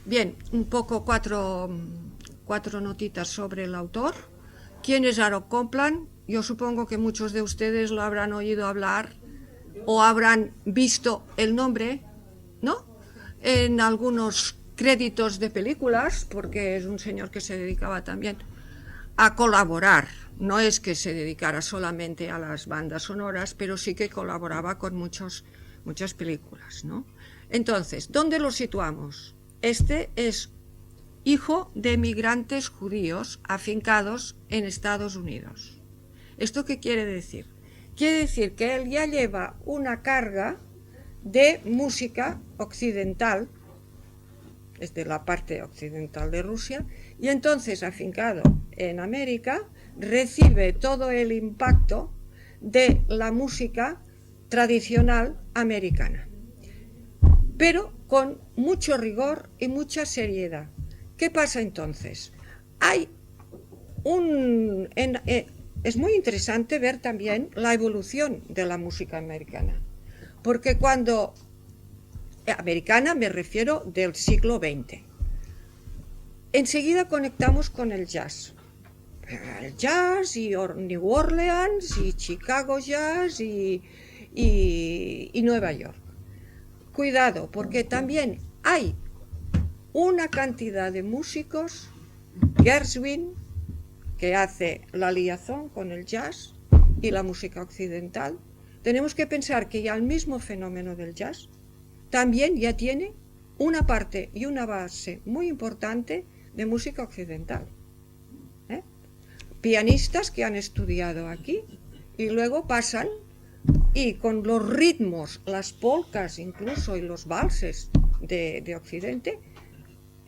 Bien, un poco cuatro notitas sobre el autor. ¿Quién es Harold Complan? Yo supongo que muchos de ustedes lo habrán oído hablar o habrán visto el nombre, ¿no? En algunos créditos de películas, porque es un señor que se dedicaba también a colaborar. No es que se dedicara solamente a las bandas sonoras, pero sí que colaboraba con muchas películas, ¿no? Entonces, ¿dónde lo situamos? Este es hijo de migrantes judíos afincados en Estados Unidos. ¿Esto qué quiere decir? Quiere decir que él ya lleva una carga de música occidental, es de la parte occidental de Rusia, y entonces, afincado en América, recibe todo el impacto de la música tradicional americana, pero con mucho rigor y mucha seriedad. ¿Qué pasa entonces? Es muy interesante ver también la evolución de la música americana, porque cuando americana me refiero del siglo XX, enseguida conectamos con el jazz y New Orleans y Chicago Jazz y Nueva York. Cuidado, porque también hay una cantidad de músicos, Gershwin, que hace la liaison con el jazz y la música occidental. Tenemos que pensar que ya el mismo fenómeno del jazz también ya tiene una parte y una base muy importante de música occidental. Pianistas que han estudiado aquí y luego pasan y con los ritmos, las polcas incluso y los valses de Occidente,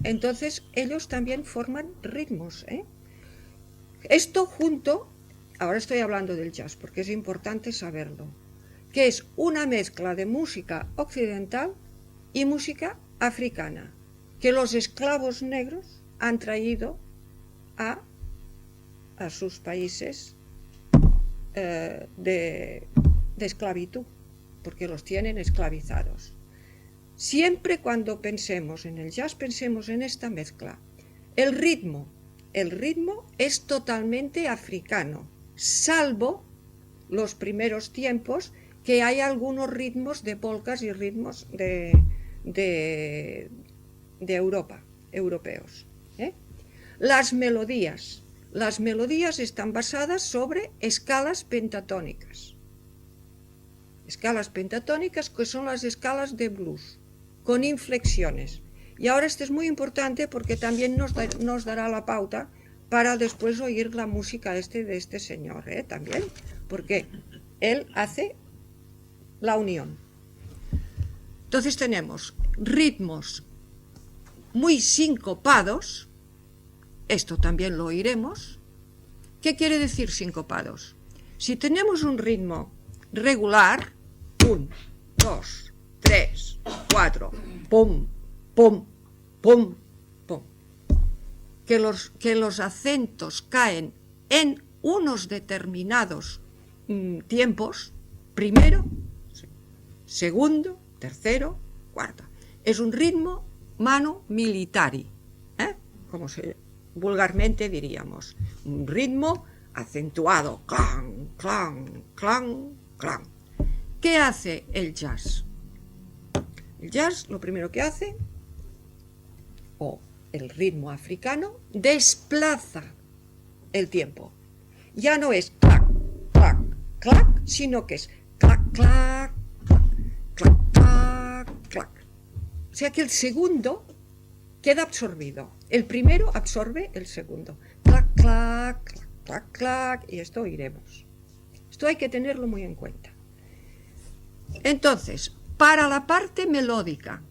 entonces ellos también forman ritmos. Esto junto, ahora estoy hablando del jazz porque es importante saberlo, que es una mezcla de música occidental y música africana, que los esclavos negros han traído a sus países de esclavitud, porque los tienen esclavizados. Siempre cuando pensemos en el jazz, pensemos en esta mezcla. El ritmo es totalmente africano, salvo los primeros tiempos, que hay algunos ritmos de polcas y ritmos de Europa, europeos. Las melodías están basadas sobre escalas pentatónicas. Escalas pentatónicas que son las escalas de blues, con inflexiones. Y ahora esto es muy importante porque también nos dará la pauta para después oír la música de este señor, también, porque él hace la unión. Entonces tenemos ritmos muy sincopados, esto también lo oiremos. ¿Qué quiere decir sincopados? Si tenemos un ritmo regular, 1, 2, 3, 4, pum, pum, pum, pum, que los acentos caen en unos determinados tiempos, primero, segundo, tercero, cuarto. Es un ritmo manu militari, como vulgarmente diríamos, un ritmo acentuado, clan, clan, clan, clan. ¿Qué hace el jazz? El jazz lo primero que hace, o el ritmo africano, desplaza el tiempo. Ya no es clac, clac, clac, sino que es clac, clac, clac, clac, clac. O sea que el segundo queda absorbido. El primero absorbe el segundo. Clac, clac, clac, clac, clac, y esto oiremos. Esto hay que tenerlo muy en cuenta. Entonces, para la parte melódica,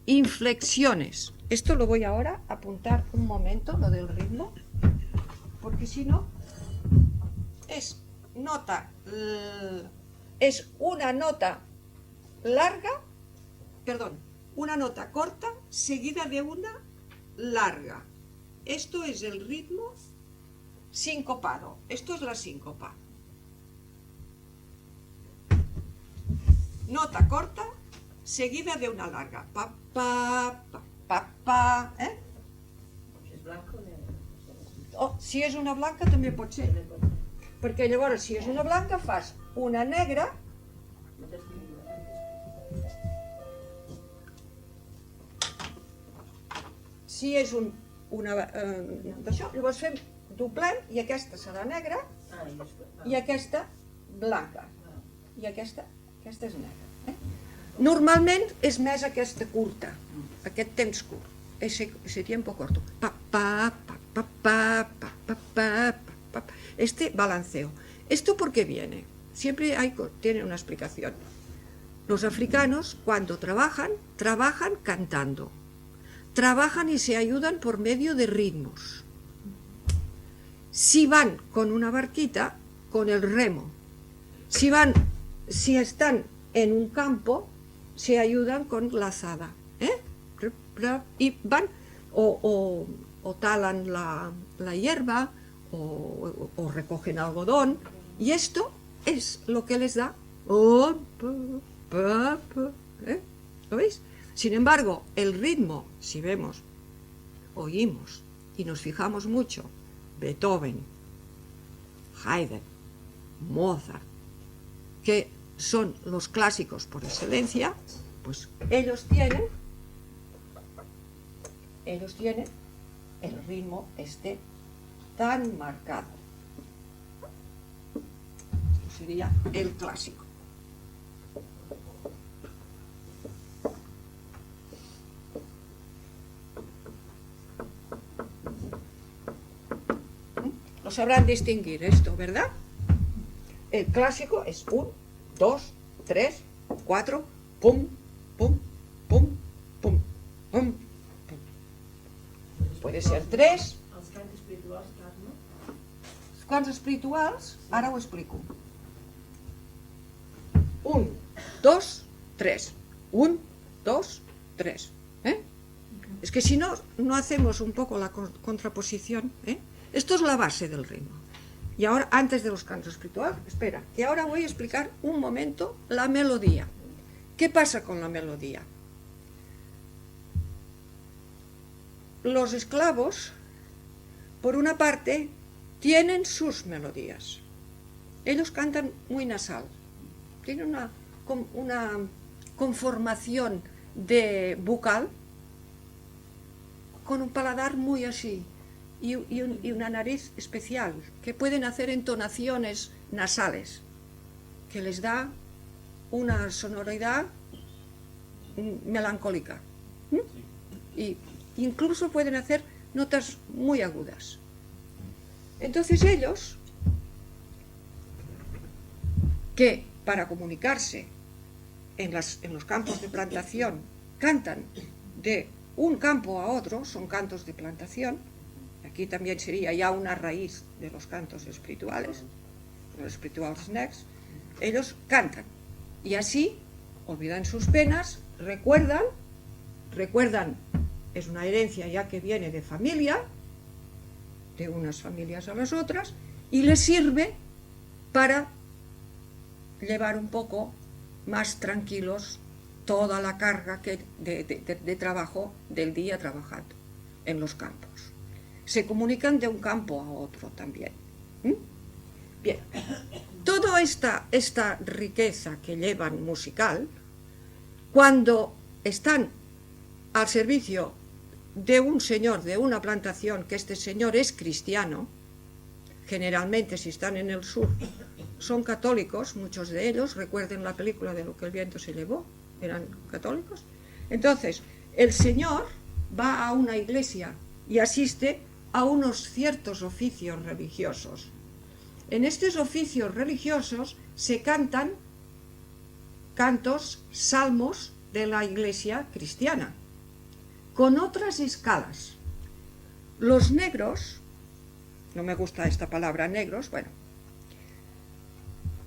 inflexiones. Esto lo voy ahora a apuntar un momento, lo del ritmo, porque si no, es una nota larga, perdón, una nota corta seguida de una larga. Esto es el ritmo sincopado. Esto es la síncopa. Nota corta seguida de una larga. Pa, pa, pa, pa, pa, És blanca o negra? Si és una blanca també pot ser, perquè llavors si és una blanca fas una negra, si és d'això, llavors fem doblem i aquesta serà negra i aquesta blanca i aquesta és negra. Normalment és més aquesta curta, aquest temps curt, ese tiempo corto. Pa, pa, pa, pa, pa, pa, pa, pa, pa, pa. Este balanceo. ¿Esto por qué viene? Siempre tiene una explicación. Los africanos cuando trabajan cantando. Trabajan y se ayudan por medio de ritmos. Si van con una barquita, con el remo. Si están en un campo, se ayudan con la azada. Y van o talan la hierba o recogen algodón. Y esto es lo que les da. ¿Lo veis? Sin embargo, el ritmo, si oímos y nos fijamos mucho, Beethoven, Haydn, Mozart, que son los clásicos por excelencia, pues ellos tienen el ritmo tan marcado. Esto sería el clásico. Lo sabrán distinguir esto, ¿verdad? El clásico es 1, 2, 3, 4, pum, pum, pum, pum, pum, pum. Puede ser 3. Els cants espirituals, Carme? Els cants espirituals, ara ho explico. 1, 2, 3. 1, 2, 3. Es que si no hacemos un poco la contraposición, esto es la base del ritmo. Y ahora, antes de los cantos espirituales, espera, que ahora voy a explicar un momento la melodía. ¿Qué pasa con la melodía? Los esclavos, por una parte, tienen sus melodías. Ellos cantan muy nasal. Tienen una conformación bucal con un paladar muy así y una nariz especial, que pueden hacer entonaciones nasales, que les da una sonoridad melancólica. Y incluso pueden hacer notas muy agudas. Entonces ellos, que para comunicarse en los campos de plantación cantan de un campo a otro, son cantos de plantación. Aquí también sería ya una raíz de los cantos espirituales, los espirituales next. Ellos cantan y así olvidan sus penas, recuerdan, es una herencia ya que viene de familia, de unas familias a las otras, y les sirve para llevar un poco más tranquilos toda la carga de trabajo del día trabajando en los campos. Se comunican de un campo a otro también. Bien, toda esta riqueza que llevan musical, cuando están al servicio de un señor, de una plantación, que este señor es cristiano, generalmente si están en el sur son católicos, muchos de ellos, recuerden la película de Lo que el viento se llevó, eran católicos. Entonces, el señor va a una iglesia y asiste a unos ciertos oficios religiosos. En estos oficios religiosos se cantan cantos, salmos de la iglesia cristiana, con otras escalas. Los negros, no me gusta esta palabra negros, bueno,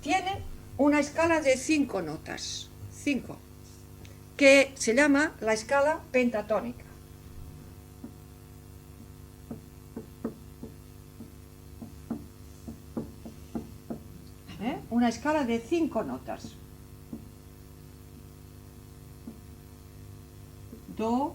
tienen una escala de 5 notas, 5, que se llama la escala pentatónica. Una escala de 5 notas. Do,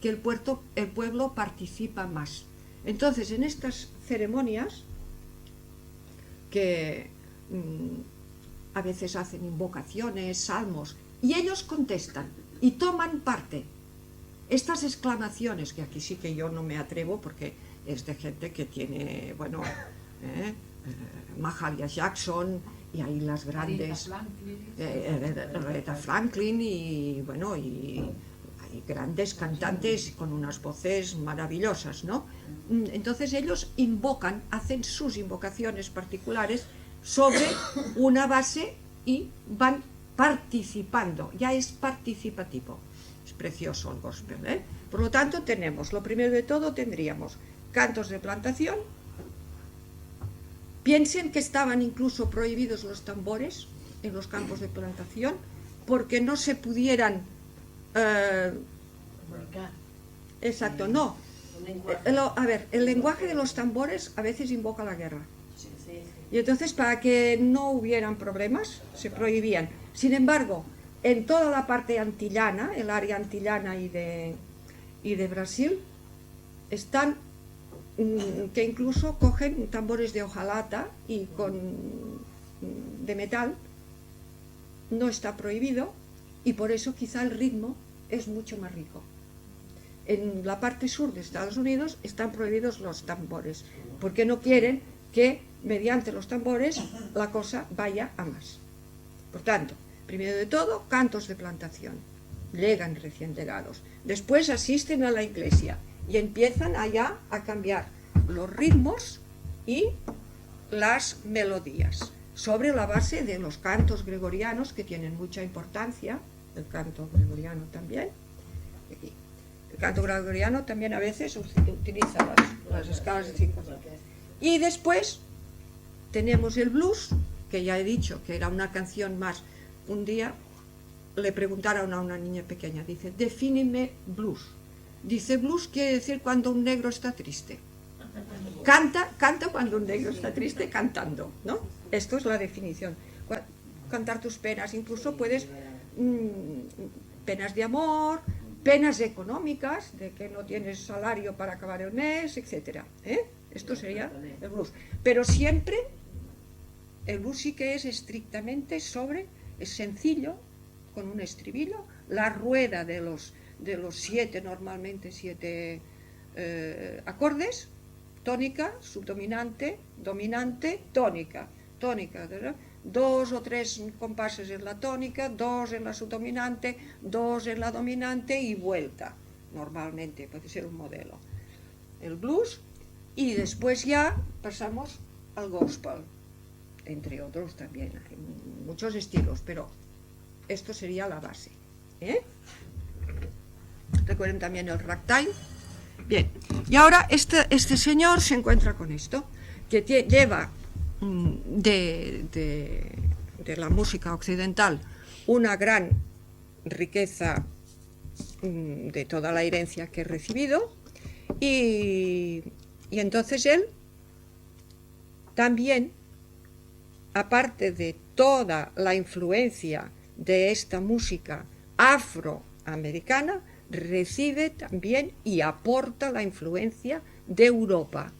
que el pueblo participa más. Entonces, en estas ceremonias, que a veces hacen invocaciones, salmos, y ellos contestan y toman parte. Estas exclamaciones, que aquí sí que yo no me atrevo porque es de gente que tiene, bueno, Mahalia Jackson, y ahí las grandes, Aretha Franklin, y bueno, y hay grandes cantantes con unas voces maravillosas, ¿no? Entonces ellos invocan, hacen sus invocaciones particulares sobre una base y van participando, ya es participativo. Es precioso el gospel, ¿eh? Por lo tanto, tenemos, lo primero de todo, tendríamos cantos de plantación. Piensen que estaban incluso prohibidos los tambores en los campos de plantación porque no se pudieran... exacto, no. A ver, el lenguaje de los tambores a veces invoca la guerra. Y entonces, para que no hubieran problemas, se prohibían. Sin embargo, en toda la parte antillana, el área antillana y de Brasil, están que incluso cogen tambores de hojalata y de metal, no está prohibido, y por eso quizá el ritmo es mucho más rico. En la parte sur de Estados Unidos están prohibidos los tambores, porque no quieren que mediante los tambores la cosa vaya a más. Por tanto, primero de todo, cantos de plantación, llegan recién llegados, después asisten a la iglesia y empiezan allá a cambiar los ritmos y las melodías sobre la base de los cantos gregorianos, que tienen mucha importancia, el canto gregoriano también. El canto gregoriano también a veces utiliza las escalas de 5. Y después tenemos el blues, que ya he dicho que era una canción más. Un día le preguntaron a una niña pequeña, dice, defíneme blues. Dice, blues quiere decir cuando un negro está triste. Canta cuando un negro está triste cantando, ¿no? Esto es la definición. Cantar tus penas, incluso puedes, penas de amor, penas económicas, de que no tienes salario para acabar el mes, etc. Esto sería el blues. Pero siempre, el blues sí que es estrictamente es sencillo, con un estribillo, la rueda de los 7, normalmente 7 acordes, tónica, subdominante, dominante, tónica, ¿verdad? 2 o 3 compases en la tónica, 2 en la subdominante, 2 en la dominante y vuelta, normalmente, puede ser un modelo. El blues, y después ya pasamos al gospel, entre otros también, hay muchos estilos, pero esto sería la base. Recuerden también el ragtime. Bien, y ahora este señor se encuentra con esto, que lleva de la música occidental una gran riqueza de toda la herencia que he recibido, y entonces él también, aparte de toda la influencia de esta música afroamericana, recibe también y aporta la influencia de Europa,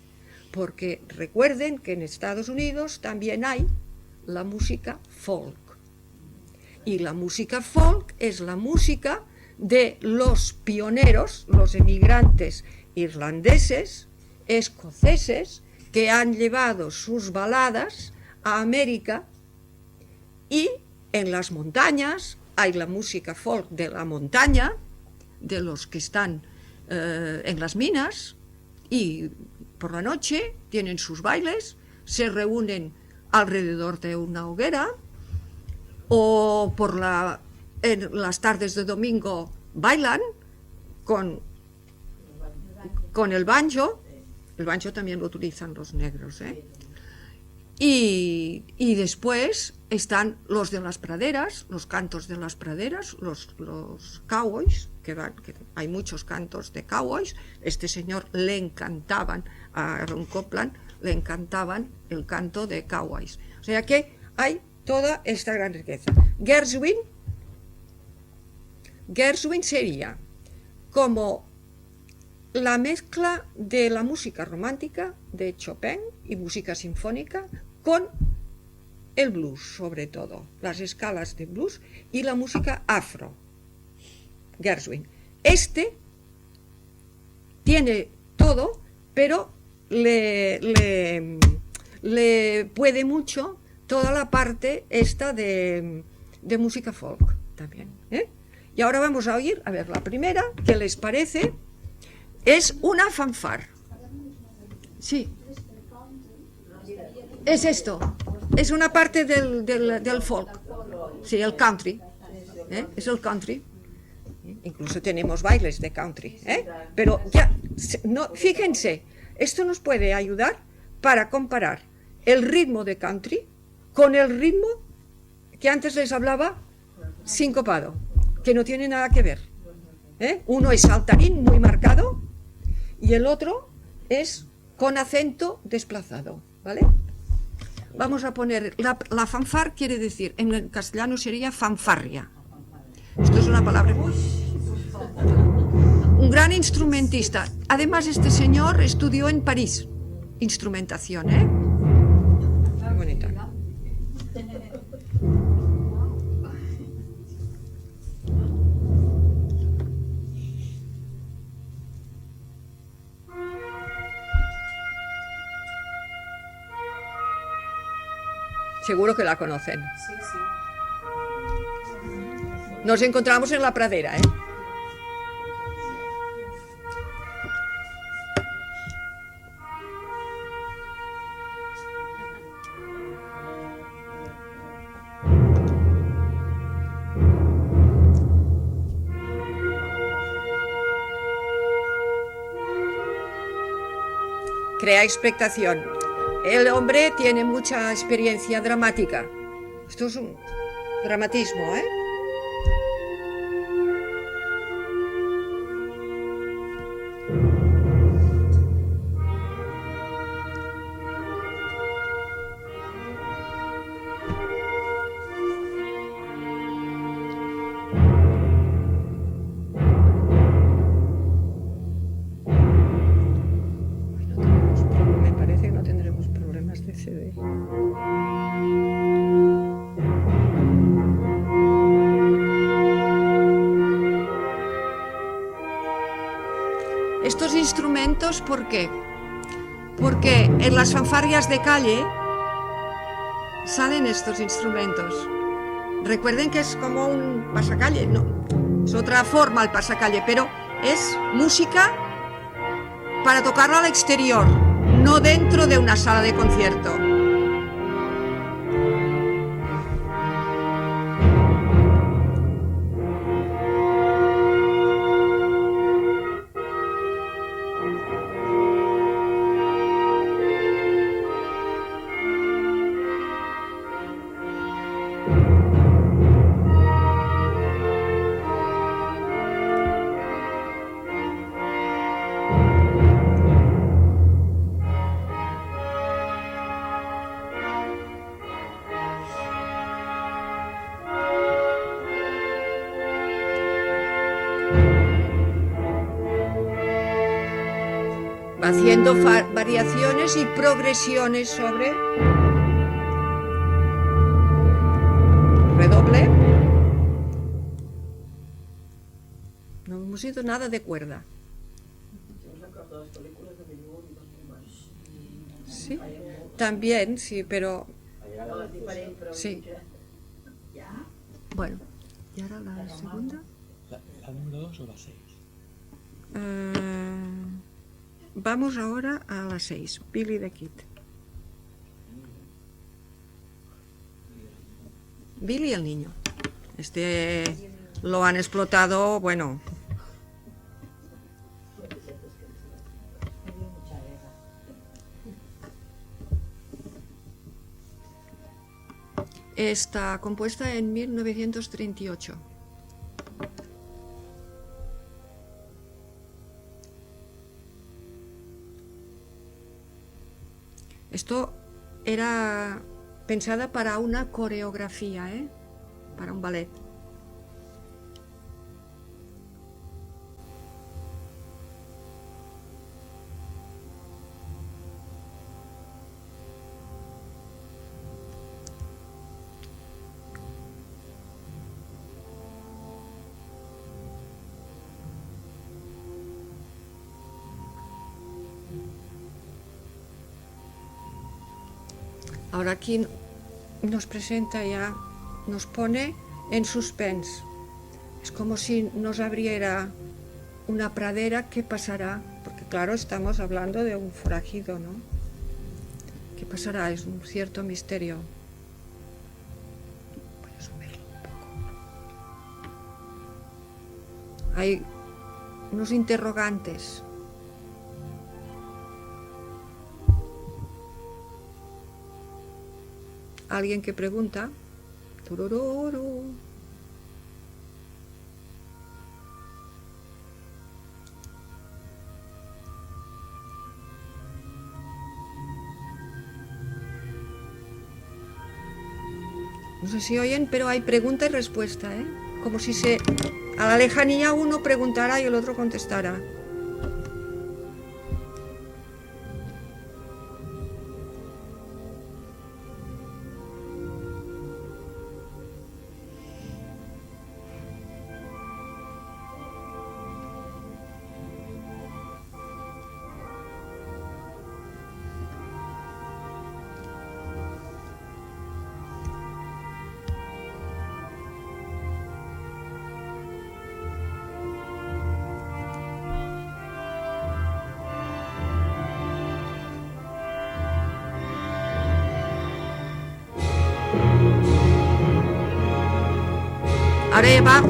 porque recuerden que en Estados Unidos también hay la música folk, y la música folk es la música de los pioneros, los emigrantes irlandeses, escoceses, que han llevado sus baladas a América, y en las montañas hay la música folk de la montaña, de los que están en las minas, y por la noche tienen sus bailes, se reúnen alrededor de una hoguera, o en las tardes de domingo bailan con el banjo. El banjo también lo utilizan los negros, Y después están los de las praderas, los cantos de las praderas, los cowboys, que hay muchos cantos de cowboys. Este señor le encantaban, a Aaron Copland le encantaban el canto de cowboys. O sea que hay toda esta gran riqueza. Gershwin sería como la mezcla de la música romántica de Chopin y música sinfónica con el blues, sobre todo, las escalas de blues y la música afro, Gershwin. Este tiene todo, pero le puede mucho toda la parte esta de música folk también, ¿eh? Y ahora vamos a oír, a ver, la primera, ¿qué les parece? Es una fanfar. Sí. Es esto. Es una parte del folk. Sí, el country. ¿Eh? Es el country. Incluso tenemos bailes de country, ¿eh? Pero ya, no, fíjense, esto nos puede ayudar para comparar el ritmo de country con el ritmo que antes les hablaba sincopado, que no tiene nada que ver, ¿eh? Uno es saltarín muy marcado y el otro es con acento desplazado, ¿vale? Vamos a poner, la fanfar quiere decir, en castellano sería fanfarria. Esto es una palabra. Un gran instrumentista. Además, este señor estudió en París instrumentación, ¿eh? Muy bonita. Seguro que la conocen. Sí, sí. Nos encontramos en la pradera, ¿eh? Crea expectación. El hombre tiene mucha experiencia dramática. Esto es un dramatismo, ¿eh? Me parece que no tendremos problemas de CD. Estos instrumentos, ¿por qué? Porque en las fanfarrias de calle salen estos instrumentos. Recuerden que es como un pasacalle, no, es otra forma el pasacalle, pero es música para tocarla al exterior, no dentro de una sala de concierto. Va haciendo variaciones y progresiones sobre redoble. No hemos ido nada de cuerda. Sí, también, sí, pero sí. Bueno, ¿y ahora la segunda? ¿La número 2 o la 6? Vamos ahora a la 6, Billy the Kid. Billy el niño. Este lo han explotado, bueno. Está compuesta en 1938. Esto era pensada para una coreografía, ¿eh? Para un ballet. Ahora aquí nos presenta ya, nos pone en suspense. Es como si nos abriera una pradera. ¿Qué pasará? Porque claro, estamos hablando de un forajido, ¿no? ¿Qué pasará? Es un cierto misterio. Voy a subirlo un poco. Hay unos interrogantes. Alguien que pregunta. Turururu. No sé si oyen, pero hay pregunta y respuesta, ¿eh? Como si a la lejanía uno preguntara y el otro contestara. Ahora va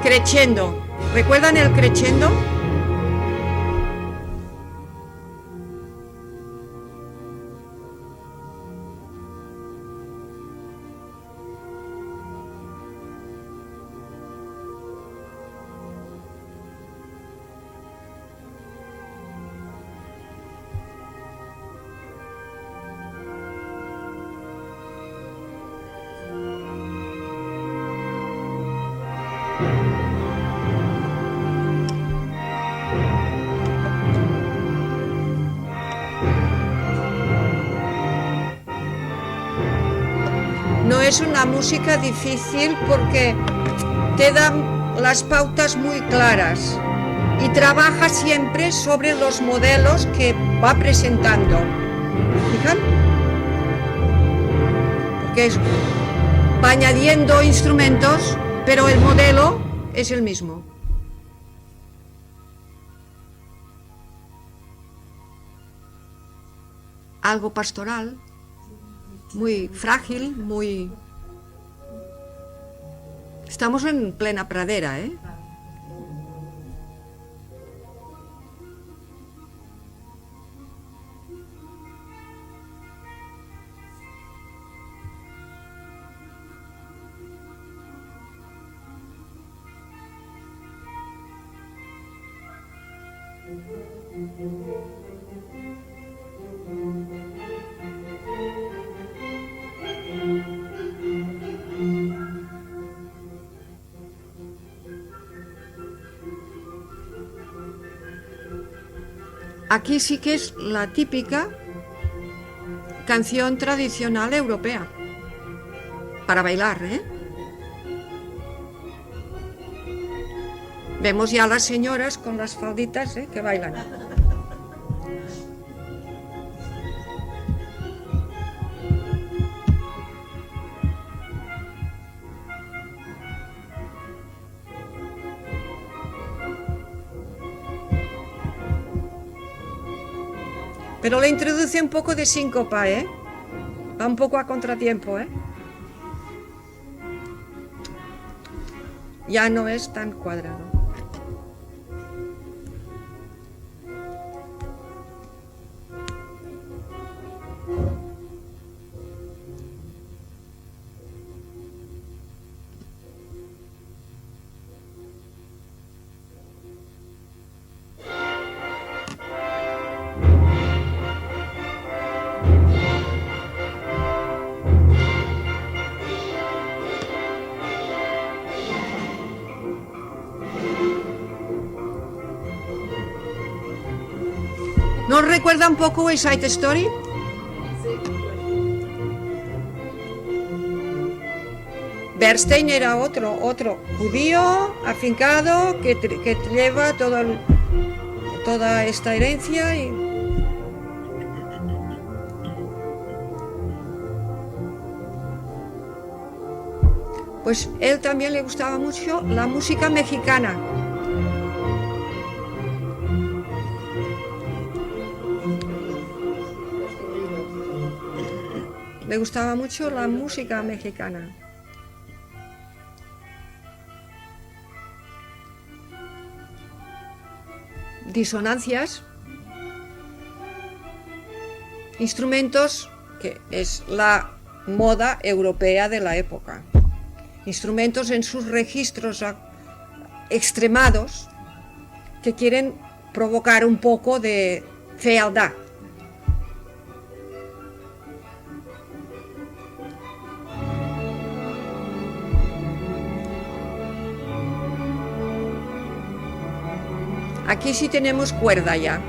crescendo. ¿Recuerdan el crescendo? No es una música difícil porque te dan las pautas muy claras y trabaja siempre sobre los modelos que va presentando. ¿Fijan? Porque va añadiendo instrumentos, pero el modelo es el mismo. Algo pastoral, muy frágil, muy... Estamos en plena pradera, ¿eh? Aquí sí que es la típica canción tradicional europea para bailar, ¿eh? Vemos ya a las señoras con las falditas, ¿eh?, que bailan. Pero le introduce un poco de síncopa, ¿eh? Va un poco a contratiempo, ¿eh? Ya no es tan cuadrado. ¿No os recuerda un poco West Side Story? Bernstein era otro judío afincado que lleva toda esta herencia y Pues él también le gustaba mucho la música mexicana. Le gustaba mucho la música mexicana. Disonancias, instrumentos, que es la moda europea de la época. Instrumentos en sus registros extremados que quieren provocar un poco de fealdad. Aquí sí tenemos cuerda ya.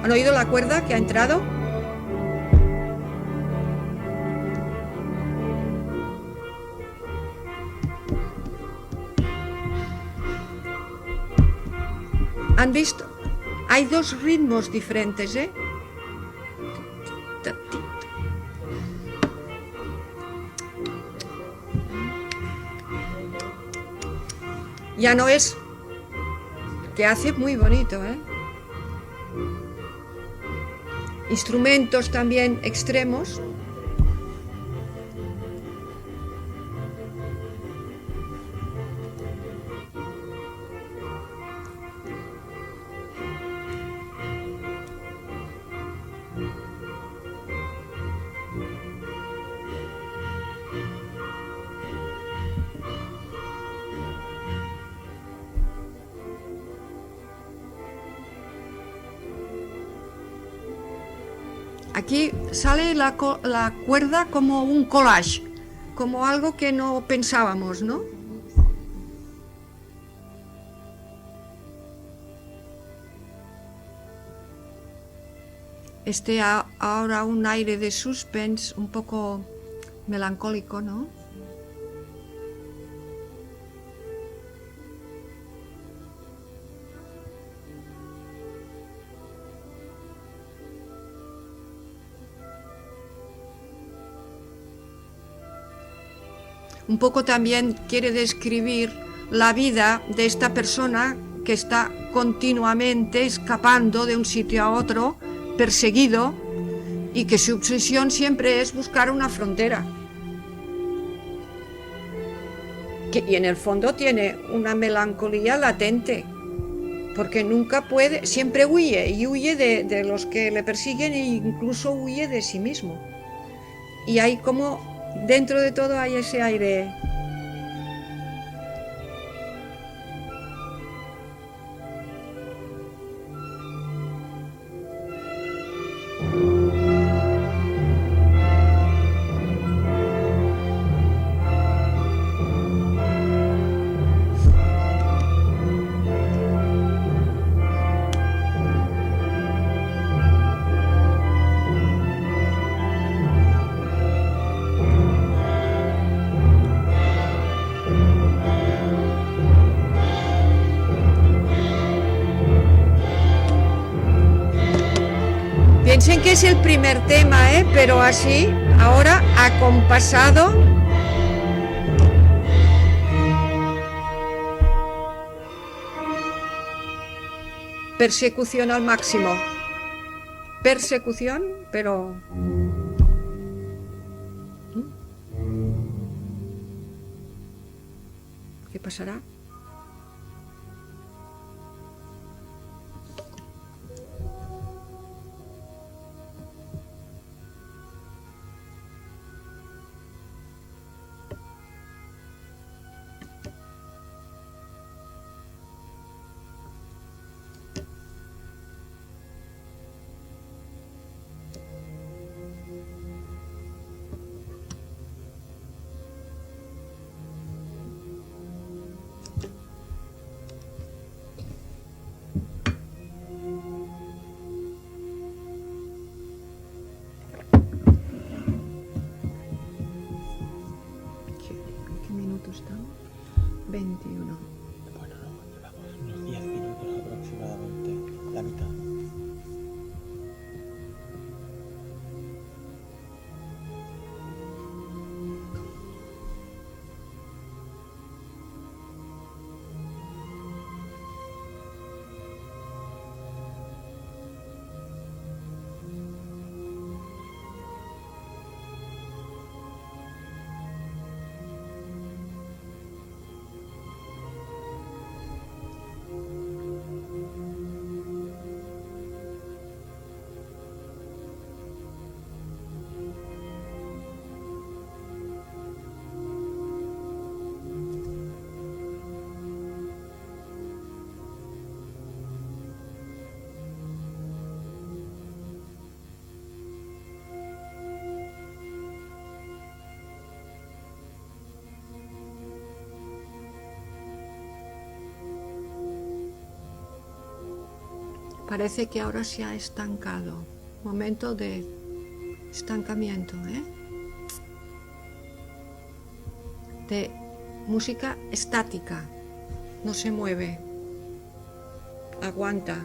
¿Han oído la cuerda que ha entrado? ¿Han visto? Hay dos ritmos diferentes, ¿eh? Ya no es... que hace muy bonito, ¿eh? Instrumentos también extremos. Aquí sale la cuerda como un collage, como algo que no pensábamos, ¿no? Ahora un aire de suspense, un poco melancólico, ¿no? Un poco también quiere describir la vida de esta persona que está continuamente escapando de un sitio a otro, perseguido, y que su obsesión siempre es buscar una frontera. Y en el fondo tiene una melancolía latente, porque nunca puede, siempre huye, y huye de los que le persiguen e incluso huye de sí mismo. Y hay como, dentro de todo hay ese aire. Piensen que es el primer tema, pero así, ahora acompasado. Persecución al máximo. Persecución, pero... ¿Qué pasará? Parece que ahora se ha estancado. Momento de estancamiento, ¿eh? De música estática. No se mueve. Aguanta.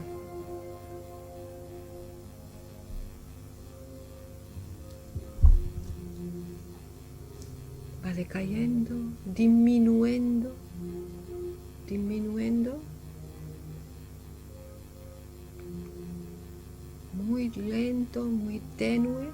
Va decayendo, disminuyendo, disminuyendo. Muy lento, muy tenue.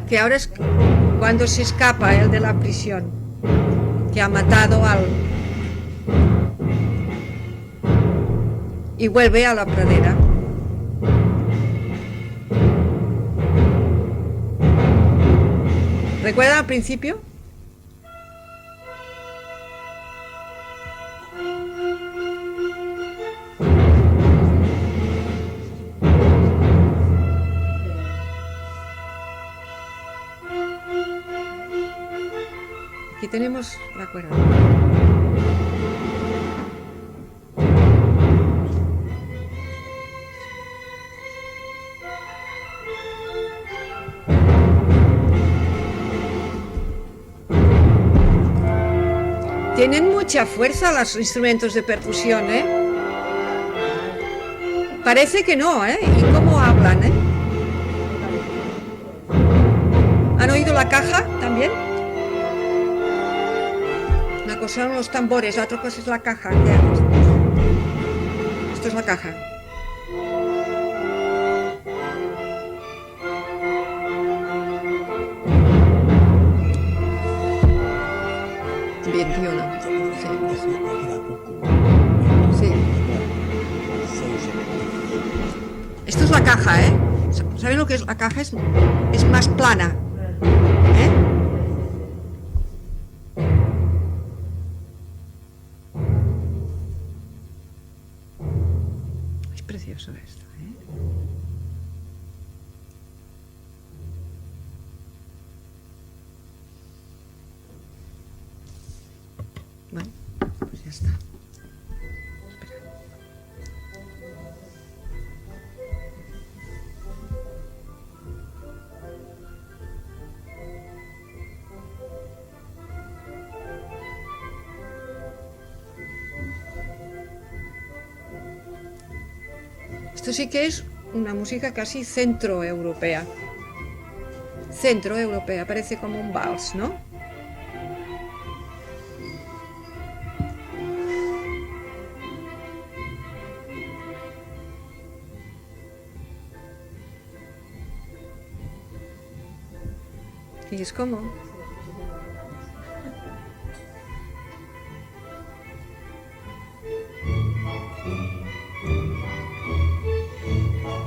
Que ahora es cuando se escapa el de la prisión, que ha matado al... y vuelve a la pradera. ¿Recuerdan al principio? Aquí tenemos la cuerda. Tienen mucha fuerza los instrumentos de percusión, ¿eh? Parece que no, ¿eh? ¿Y cómo hablan, eh? ¿Han oído la caja también? Una cosa son los tambores, la otra cosa es la caja. Esto es la caja. Bien, tío, no. Sí. Esto es la caja, ¿eh? ¿Saben lo que es la caja? Es más plana. ¿Eh? Es precioso esto, ¿eh? Bueno, pues ya está. Espera. Esto sí que es una música casi centroeuropea. Centroeuropea, parece como un vals, ¿no? Y es como...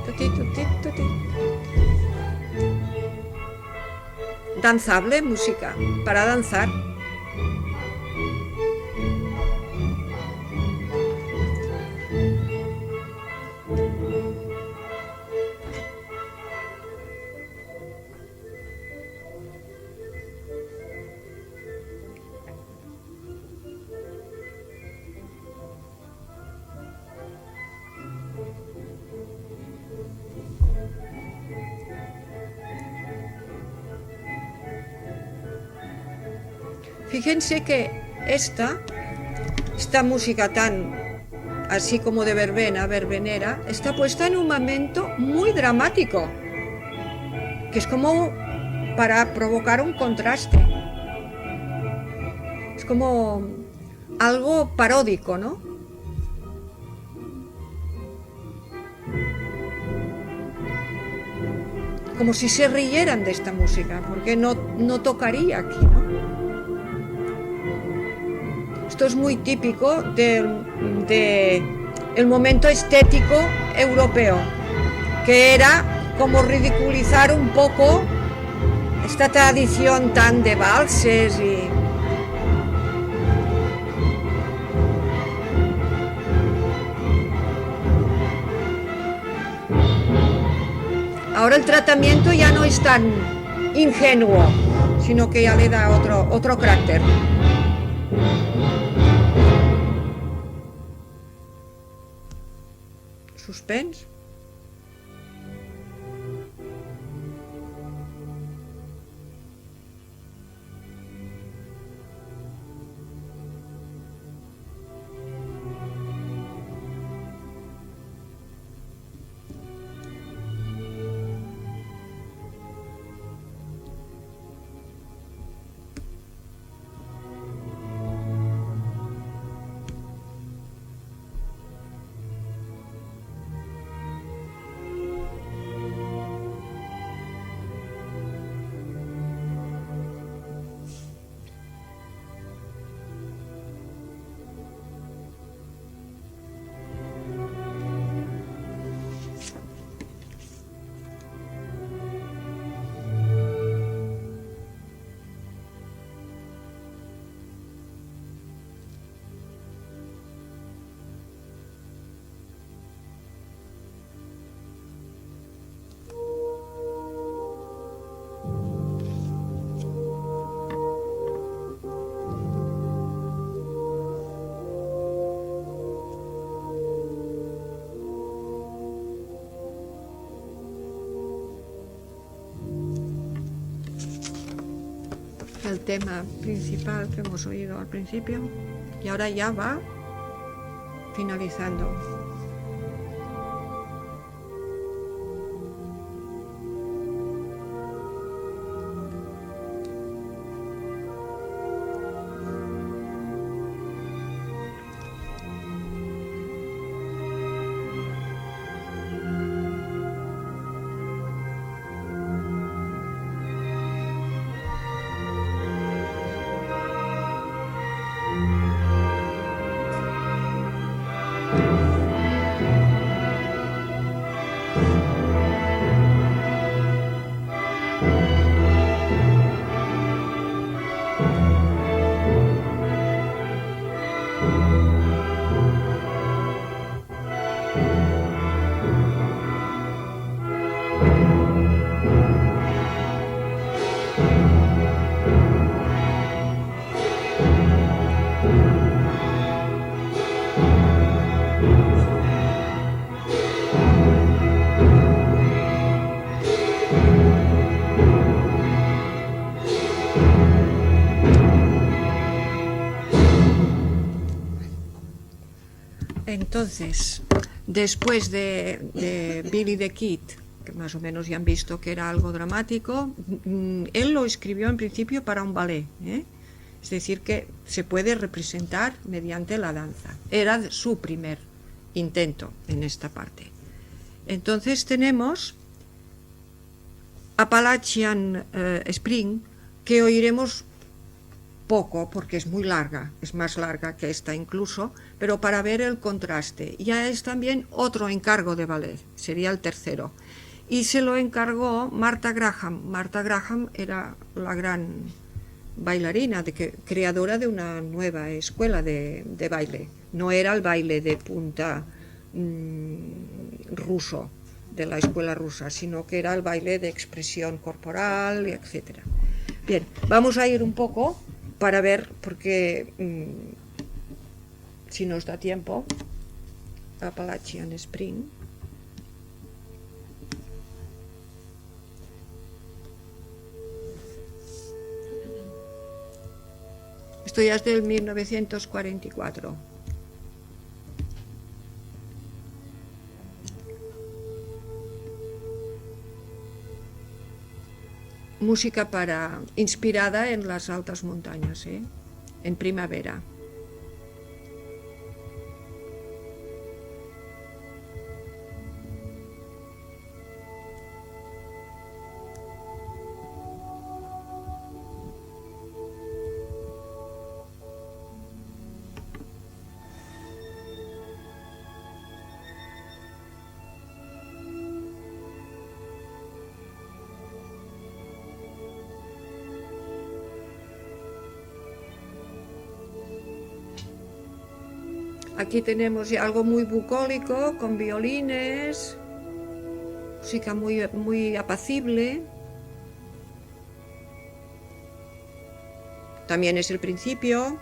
Tuti, tuti, tuti. Danzable, música, para danzar. Fíjense que esta música tan así como de verbena, verbenera, está puesta en un momento muy dramático, que es como para provocar un contraste. Es como algo paródico, ¿no? Como si se rieran de esta música, porque no tocaría aquí, ¿no? Esto es muy típico del momento estético europeo, que era como ridiculizar un poco esta tradición tan de valses y... Ahora el tratamiento ya no es tan ingenuo, sino que ya le da otro carácter. Suspens. El tema principal que hemos oído al principio y ahora ya va finalizando. Entonces, después de Billy the Kid, que más o menos ya han visto que era algo dramático, él lo escribió en principio para un ballet, ¿eh? Es decir, que se puede representar mediante la danza. Era su primer intento en esta parte. Entonces tenemos Appalachian Spring, que oiremos poco porque es muy larga, es más larga que esta incluso, pero para ver el contraste. Ya es también otro encargo de ballet, sería el tercero. Y se lo encargó Martha Graham. Martha Graham era la gran bailarina, creadora de una nueva escuela de baile. No era el baile de punta ruso, de la escuela rusa, sino que era el baile de expresión corporal, etc. Bien, vamos a ir un poco para ver, porque si nos da tiempo, Appalachian Spring. Esto ya es del 1944. Música inspirada en las altas montañas, en primavera. Aquí tenemos ya algo muy bucólico, con violines, música muy apacible. También es el principio.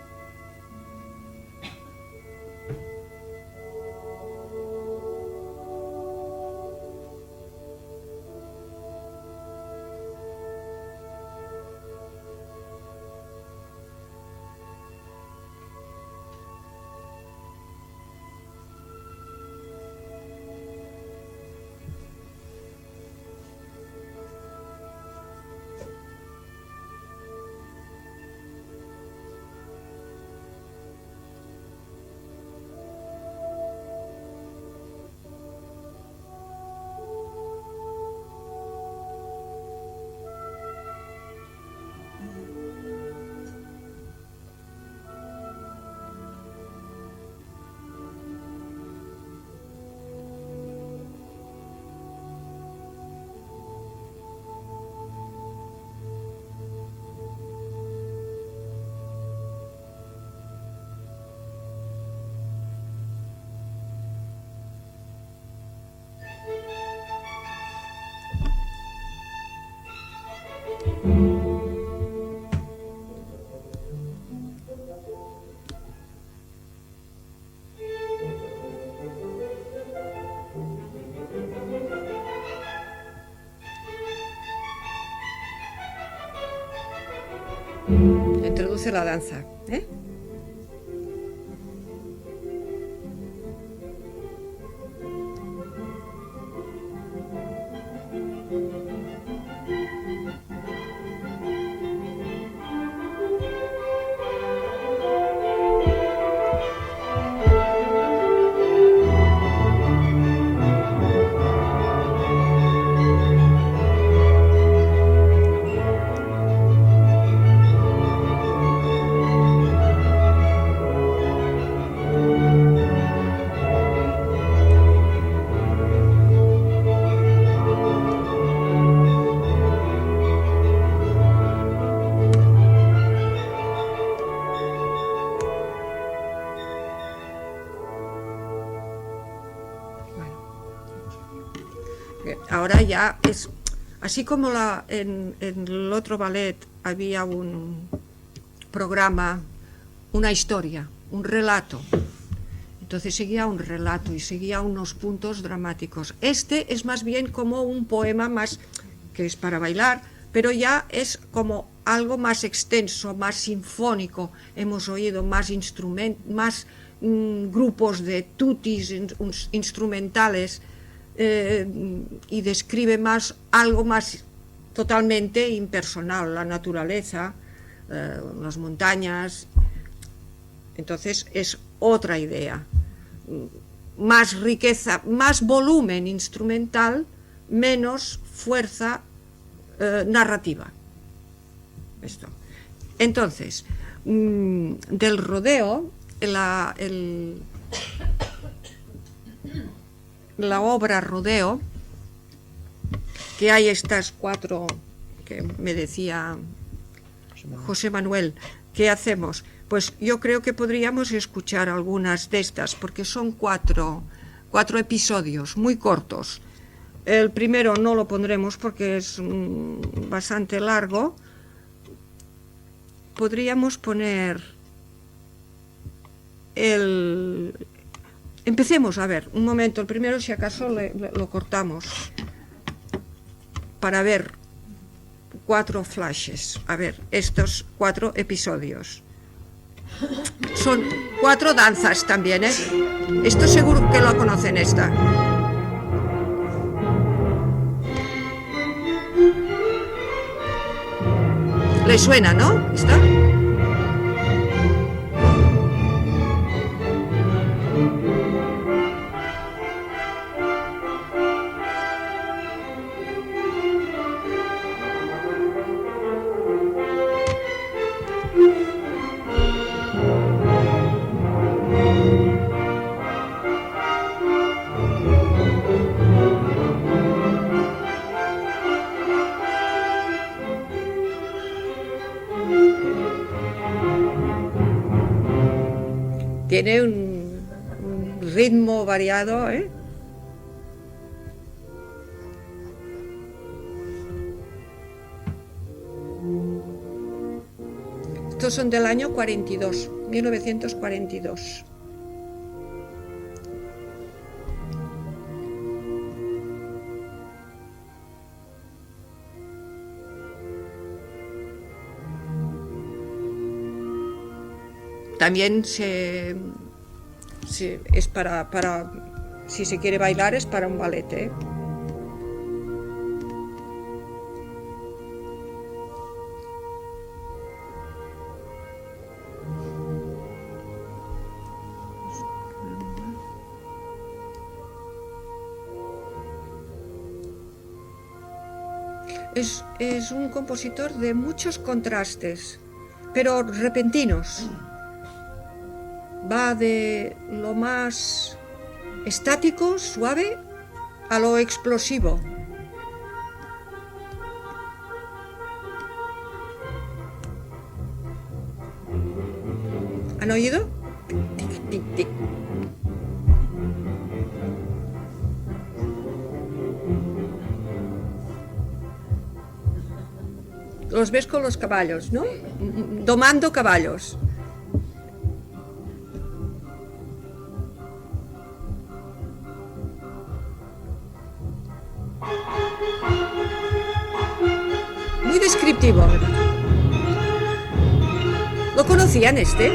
Introduce la danza, ¿eh? Ahora ya es así como en el otro ballet había un programa, una historia, un relato. Entonces seguía un relato y seguía unos puntos dramáticos. Este es más bien como un poema más que es para bailar, pero ya es como algo más extenso, más sinfónico. Hemos oído más grupos de tutis instrumentales. Y describe algo más totalmente impersonal, la naturaleza, las montañas. Entonces es otra idea, más riqueza, más volumen instrumental, menos fuerza narrativa. Esto. Entonces, del rodeo, la obra Rodeo, que hay estas 4 que me decía José Manuel, ¿qué hacemos? Pues yo creo que podríamos escuchar algunas de estas, porque son 4 episodios muy cortos. El primero no lo pondremos porque es bastante largo. Podríamos poner Empecemos, a ver, un momento, el primero si acaso lo cortamos para ver 4 flashes, a ver, estos 4 episodios. Son 4 danzas también, ¿eh? Esto seguro que lo conocen esta. ¿Le suena, no? ¿Está? Tiene un ritmo variado, ¿eh? Estos son del año 42, 1942. También es para, si se quiere bailar, es para un ballet, ¿eh? Es un compositor de muchos contrastes, pero repentinos. Va de lo más estático, suave, a lo explosivo. ¿Han oído? Tic, tic, tic. Los ves con los caballos, ¿no? Domando caballos. Muy descriptivo. ¿Lo conocían este?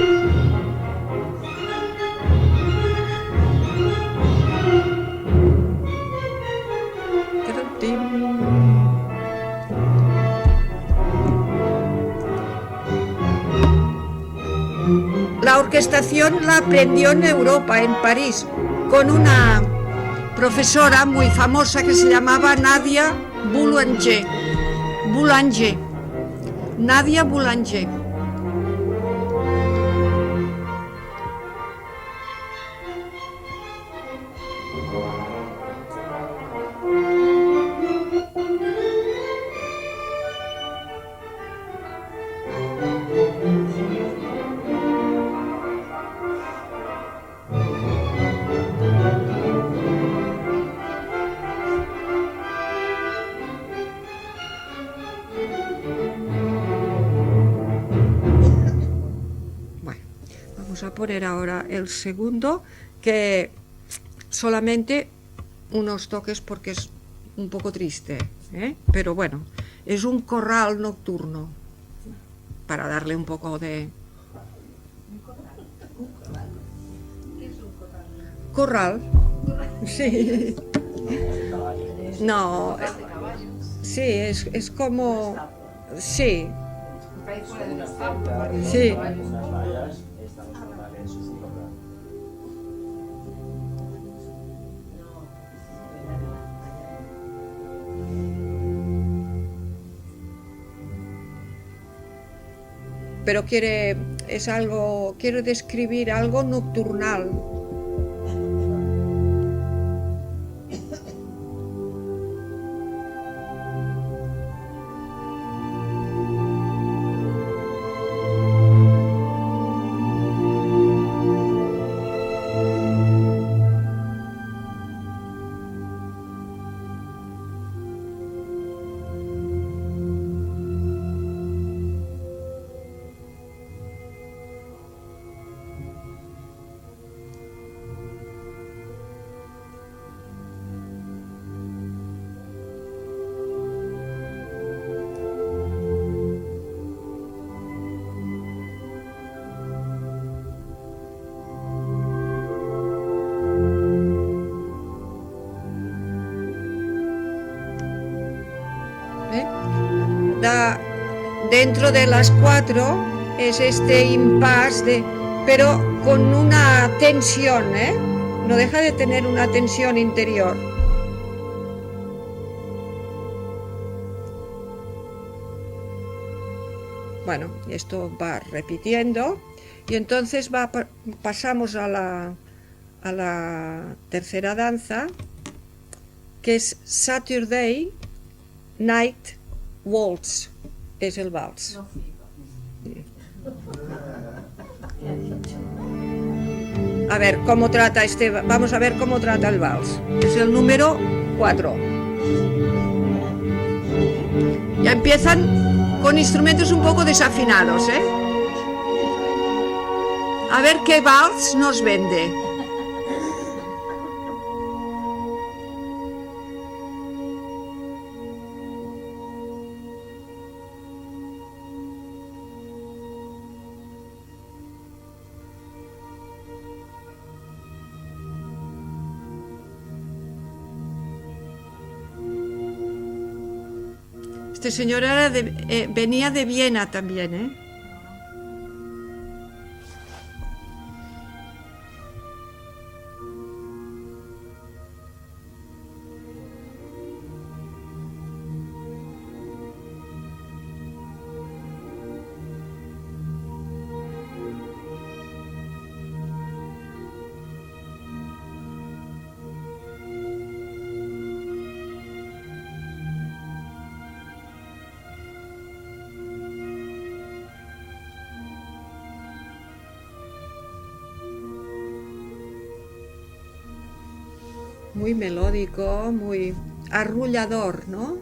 La orquestación la aprendió en Europa, en París, con una profesora muy famosa que se llamaba Nadia Boulanger. Nadia Boulanger. Vamos a poner ahora el segundo, que solamente unos toques porque es un poco triste, ¿eh? Pero bueno, es un corral nocturno, para darle un poco de... Corral. Sí. No, sí, es como... Sí. Sí. Pero quiere describir algo nocturnal. dentro de las 4 es este impasse, pero con una tensión, no deja de tener una tensión interior. Bueno, esto va repitiendo y entonces pasamos a la tercera danza, que es Saturday Night Waltz, es el vals. No flipa. A ver cómo trata vamos a ver cómo trata el vals. Es el número 4. Ya empiezan con instrumentos un poco desafinados, A ver qué vals nos vende. Este señor venía de Viena también, Muy melódico, muy arrullador, ¿no?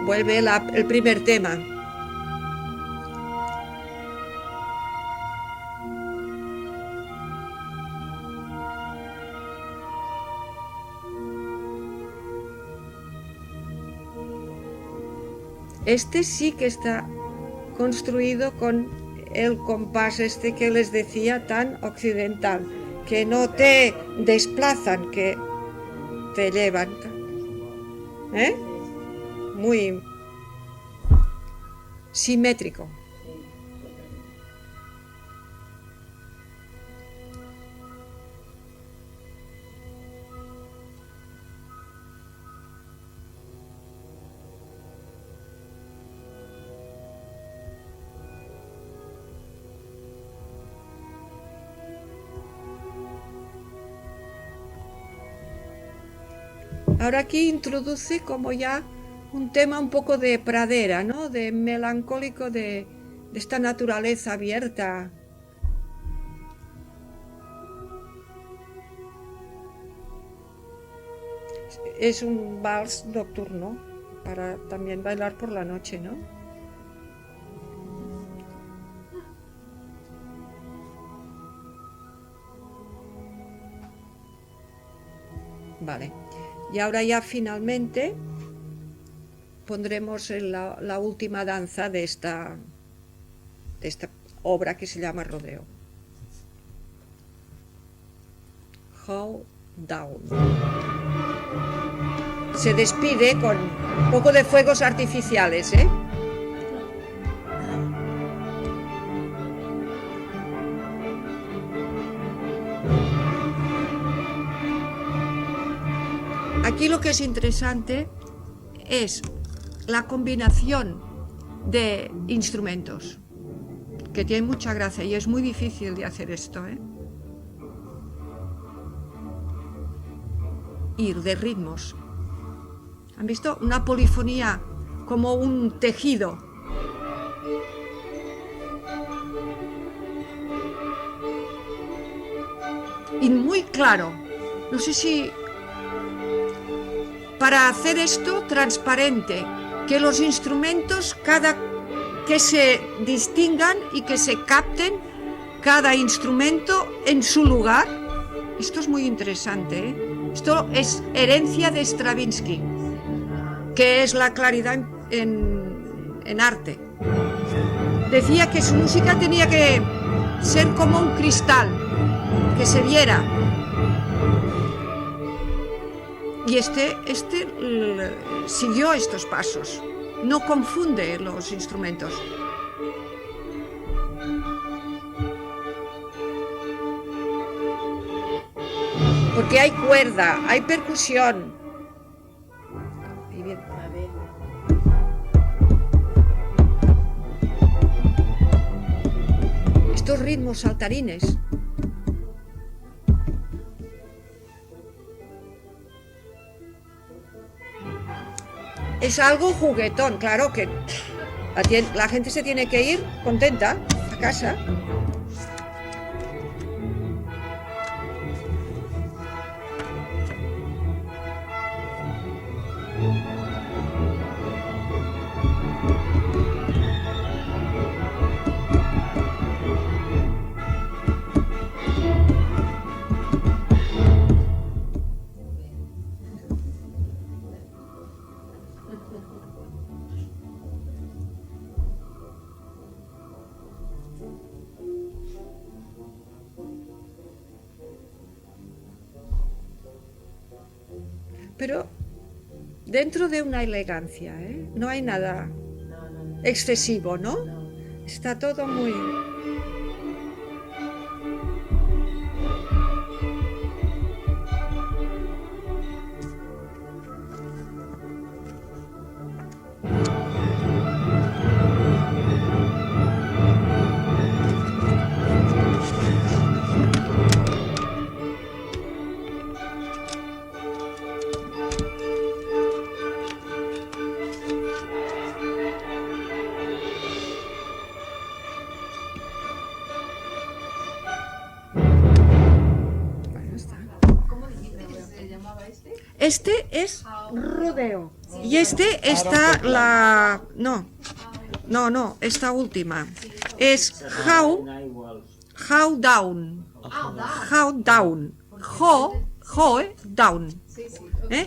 Vuelve el primer tema. Este sí que está construido con el compás que les decía tan occidental, que no te desplazan, que te llevan. Muy simétrico. Ahora aquí introduce como ya un tema un poco de pradera, ¿no? De melancólico, de esta naturaleza abierta. Es un vals nocturno para también bailar por la noche, ¿no? Vale. Y ahora ya finalmente pondremos la última danza de esta obra que se llama Rodeo. How Down. Se despide con un poco de fuegos artificiales, ¿eh? Aquí lo que es interesante es la combinación de instrumentos, que tiene mucha gracia y es muy difícil de hacer esto, ¿eh? Y de ritmos. ¿Han visto? Una polifonía como un tejido. Y muy claro. No sé si para hacer esto transparente, que los instrumentos, que se distingan y que se capten cada instrumento en su lugar. Esto es muy interesante, ¿eh? Esto es herencia de Stravinsky, que es la claridad en arte. Decía que su música tenía que ser como un cristal, que se viera. Y este siguió estos pasos. No confunde los instrumentos. Porque hay cuerda, hay percusión. Y bien. A ver. Estos ritmos saltarines. Es algo juguetón, claro que la gente se tiene que ir contenta a casa. Pero dentro de una elegancia, ¿eh? No hay nada excesivo, ¿no? Está todo muy... Este es rodeo. Y este está la... No, esta última. Es how down. How down. Down. ¿Eh?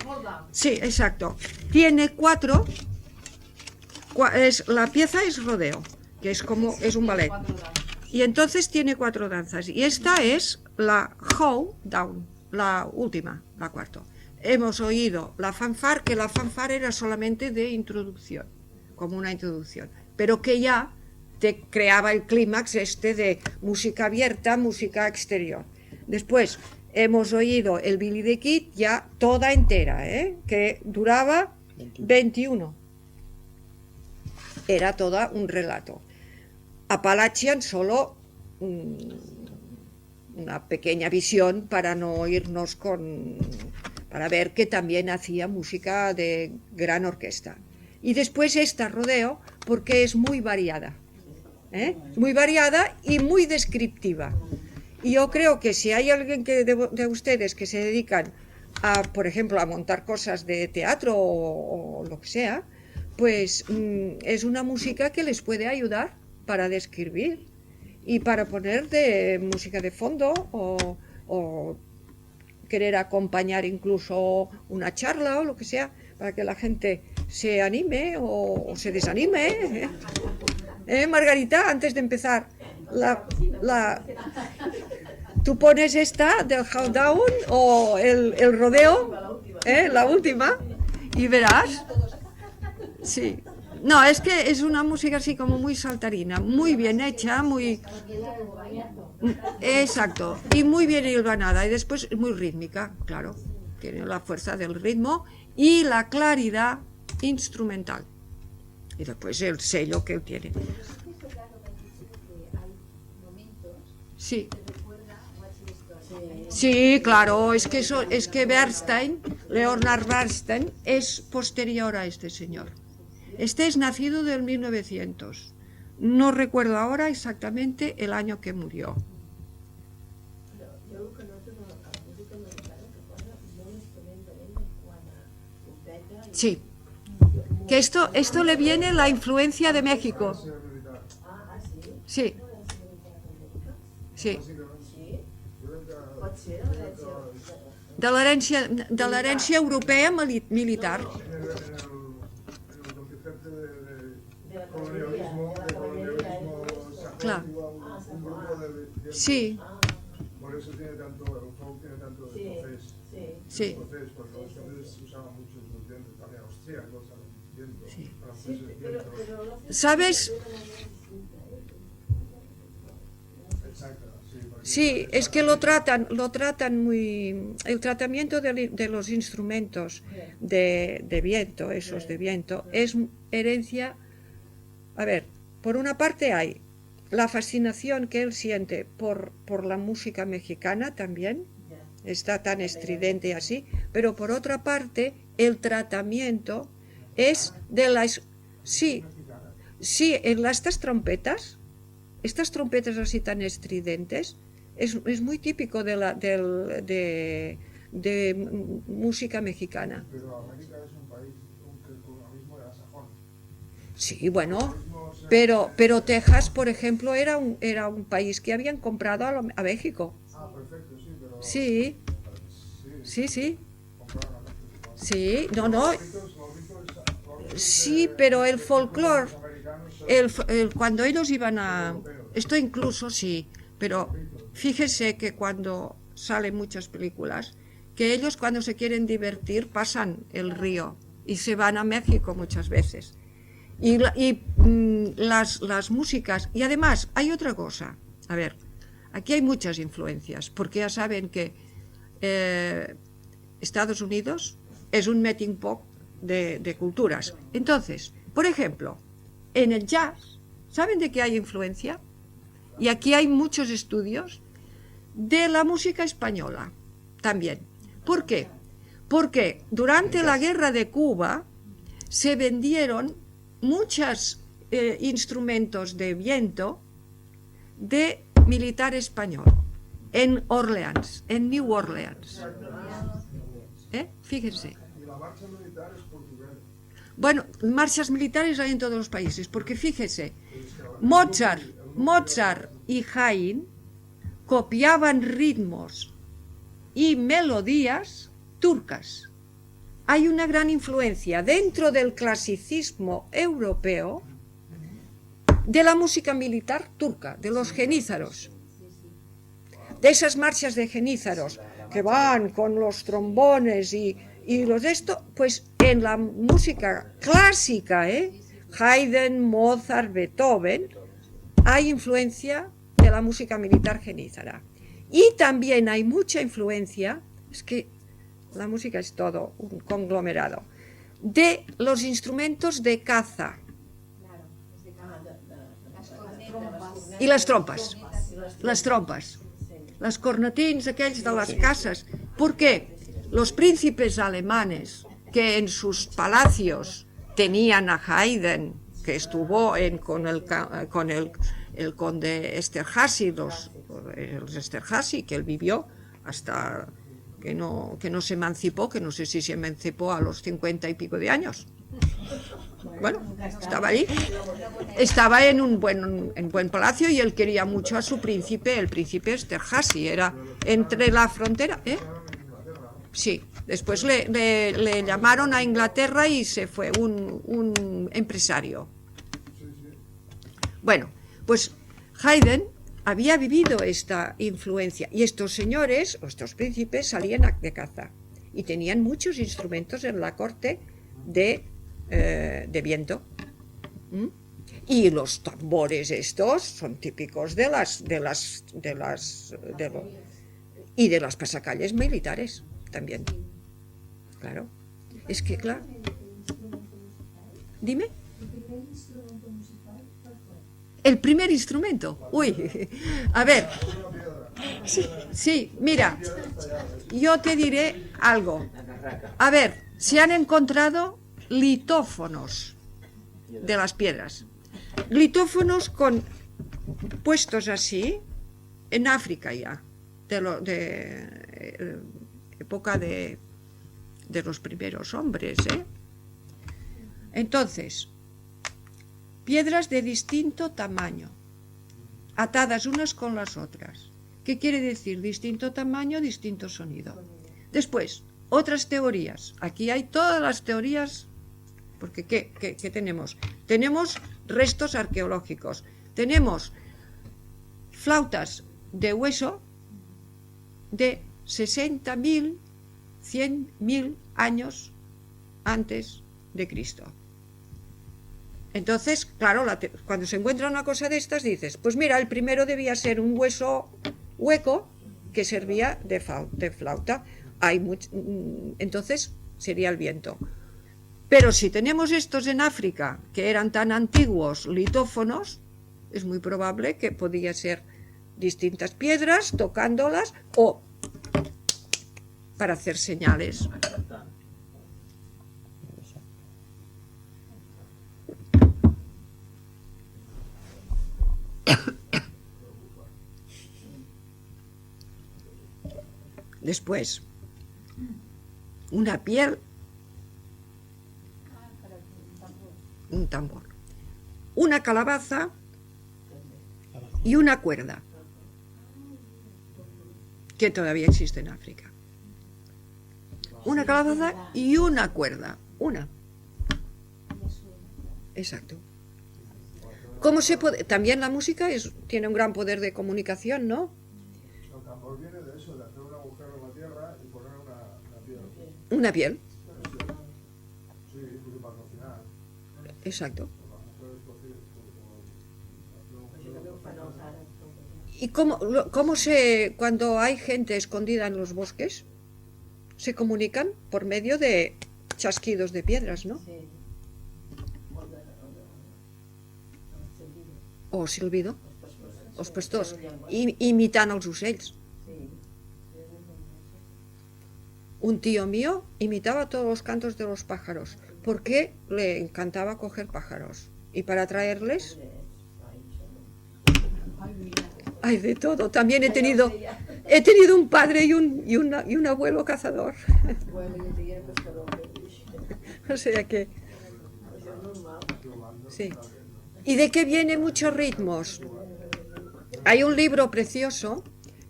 Sí, exacto. Tiene cuatro. La pieza es rodeo, que es un ballet. Y entonces tiene 4 danzas. Y esta es la how down, la última, la cuarta. Hemos oído la fanfare, que la fanfare era solamente de introducción, como una introducción, pero que ya te creaba el clímax de música abierta, música exterior. Después hemos oído el Billy the Kid ya toda entera, que duraba 21. Era toda un relato. Appalachian solo una pequeña visión para no irnos para ver que también hacía música de gran orquesta. Y después esta rodeo, porque es muy variada, muy variada y muy descriptiva. Y yo creo que si hay alguien de ustedes que se dedican a, por ejemplo, a montar cosas de teatro o lo que sea, pues es una música que les puede ayudar para describir y para poner de música de fondo o querer acompañar incluso una charla o lo que sea, para que la gente se anime o se desanime. Margarita, antes de empezar, tú pones esta del How Down o el rodeo, la última, y verás. Sí. No, es que es una música así como muy saltarina, muy bien hecha, muy... Exacto, y muy bien hilvanada, y después muy rítmica, claro, tiene la fuerza del ritmo y la claridad instrumental, y después el sello que él tiene. Sí. Sí, claro, es que Bernstein, Leonard Bernstein, es posterior a este señor. Este es nacido del 1900. No recuerdo ahora exactamente el año que murió. Sí. Que esto le viene la influencia de México. Sí, sí. Sí? Pot ser de l'herència... De l'herència europea militar. En el contingente De la colonialismo Claro. un grupo de Sí, por eso tiene tanto, el folk tiene tanto de Sí, escocés. sí. sí. Escocés, porque los escoceses usaban mucho los dientes, también austríacos, vientos, Sí, franceses, pero vientos. lo hacen ¿Sabes? de una manera distinta, Exacto, sí. porque Sí, es que lo tratan muy... El tratamiento de los instrumentos de viento, esos de viento, es herencia... A ver, por una parte hay la fascinación que él siente por la música mexicana también, Ya. está tan estridente así, pero por otra parte el tratamiento es de las... Sí, sí, en estas trompetas así tan estridentes, es muy típico de música mexicana. Pero América es un país que el colonialismo era sajón. Sí, bueno, pero Texas, por ejemplo, era un país que habían comprado a México. Ah, perfecto, sí, pero... Sí, Sí, sí, compraron a México. sí, no, Los ritos sí, pero el folclore, los americanos cuando ellos iban a... Esto incluso sí, pero fíjese que cuando salen muchas películas, que ellos cuando se quieren divertir pasan el río y se van a México muchas veces. Y las músicas, y además hay otra cosa, a ver, aquí hay muchas influencias, porque ya saben que Estados Unidos es un melting pot de culturas. Entonces, por ejemplo, en el jazz, ¿saben de qué hay influencia? Y aquí hay muchos estudios de la música española también. ¿Por qué? Porque durante la guerra de Cuba se vendieron muchos instrumentos de viento de militar español en Orleans, en New Orleans. Fíjense. y la marcha militar es Portugal. Bueno, marchas militares hay en todos los países, porque fíjese, Mozart y Haydn copiaban ritmos y melodías turcas. Hay una gran influencia dentro del clasicismo europeo de la música militar turca, de los genízaros, de esas marchas de genízaros que van con los trombones y los de esto, pues en la música clásica, Haydn, Mozart, Beethoven, hay influencia de la música militar genízara. Y también hay mucha influencia, es que la música es todo un conglomerado, de los instrumentos de caza y las trompas, las cornetins aquells de las casas. ¿Por qué? Los príncipes alemanes que en sus palacios tenían a Haydn, que estuvo con el conde Esterházy, los Esterházy, que él vivió hasta que no se emancipó, que no sé si se emancipó a los 50 y pico de años. Bueno, estaba allí, estaba en buen palacio y él quería mucho a su príncipe, el príncipe Esterházy, era entre la frontera, Sí, después le llamaron a Inglaterra y se fue un empresario. Bueno, pues Haydn había vivido esta influencia y estos señores, o estos príncipes, salían de caza y tenían muchos instrumentos en la corte de viento. Y los tambores estos son típicos de las pasacalles militares también. Claro. Es que, claro. Dime. El primer instrumento. Uy, a ver. Sí, mira, yo te diré algo. A ver, se han encontrado litófonos de las piedras. Litófonos puestos así en África ya, de época de los primeros hombres, Entonces, piedras de distinto tamaño. atadas unas con las otras. ¿Qué quiere decir? Distinto tamaño, distinto sonido. Después, otras teorías. Aquí hay todas las teorías, porque ¿qué tenemos? Tenemos restos arqueológicos, tenemos flautas de hueso de 60.000, 100.000 años antes de Cristo. Entonces, claro, cuando se encuentra una cosa de estas, dices, pues mira, el primero debía ser un hueso hueco que servía de flauta. Entonces sería el viento. Pero si tenemos estos en África, que eran tan antiguos litófonos, es muy probable que podía ser distintas piedras tocándolas o para hacer señales. Después, una piel, un tambor, una calabaza y una cuerda, que todavía existe en África. Una calabaza y una cuerda, una. Exacto. ¿Cómo se puede? También la música tiene un gran poder de comunicación, ¿no? El tambor viene de eso, de hacer un agujero en la tierra y poner una piel. Una piel. Sí, incluso para cocinar. Exacto. ¿Y ¿Y cuando hay gente escondida en los bosques, se comunican por medio de chasquidos de piedras, ¿no? Sí. O silbido, els pastors, imitant els ocells. Un tío mío imitaba todos los cantos de los pájaros, porque le encantaba coger pájaros. Y para traerles, hay de todo. También he tenido un padre y un abuelo cazador. O sea que... Sí. ¿Y de qué vienen muchos ritmos? Hay un libro precioso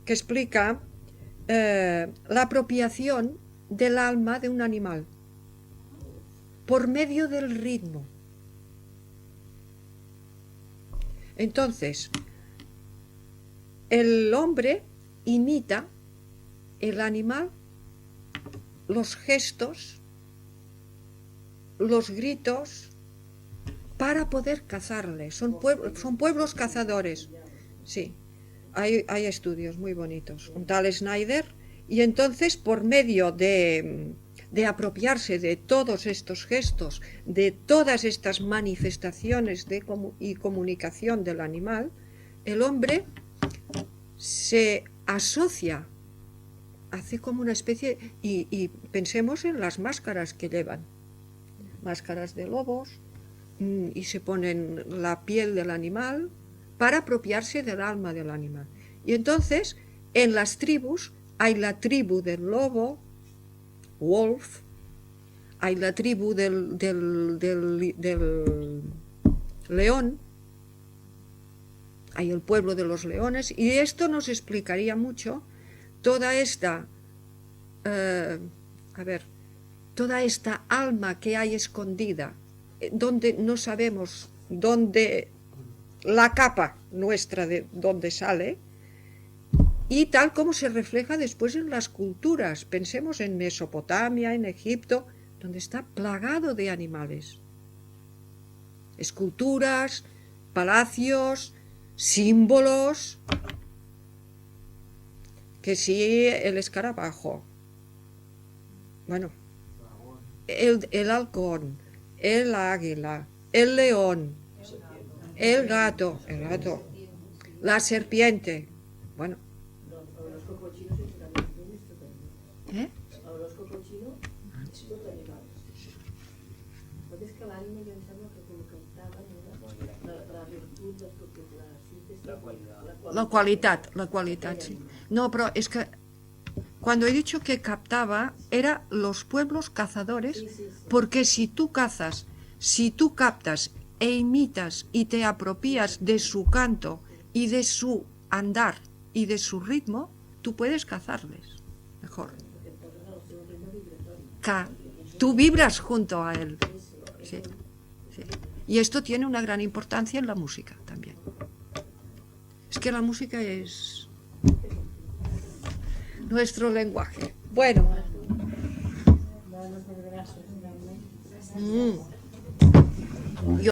que explica la apropiación del alma de un animal por medio del ritmo. Entonces, el hombre imita el animal, los gestos, los gritos, para poder cazarle. Son pueblos cazadores. Sí, hay estudios muy bonitos. Un tal Snyder, y entonces por medio de apropiarse de todos estos gestos, de todas estas manifestaciones y comunicación del animal, el hombre se asocia, hace como una especie, y pensemos en las máscaras que llevan, máscaras de lobos, y se ponen la piel del animal para apropiarse del alma del animal. Y entonces, en las tribus, hay la tribu del lobo, wolf, hay la tribu del león, hay el pueblo de los leones, y esto nos explicaría mucho toda esta, toda esta alma que hay escondida, donde no sabemos dónde, la capa nuestra de dónde sale, y tal como se refleja después en las culturas. Pensemos en Mesopotamia, en Egipto, donde está plagado de animales. Esculturas, palacios, símbolos, que sí, el escarabajo, bueno, el halcón, el águila, el león, el gato, la serpiente, bueno. ¿Eh? La qualitat, sí. No, però és que cuando he dicho que captaba, era los pueblos cazadores, porque si tú cazas, si tú captas e imitas y te apropias de su canto y de su andar y de su ritmo, tú puedes cazarles mejor. Tú vibras junto a él. Sí, sí. Y esto tiene una gran importancia en la música también. Es que la música es nuestro lenguaje. Bueno.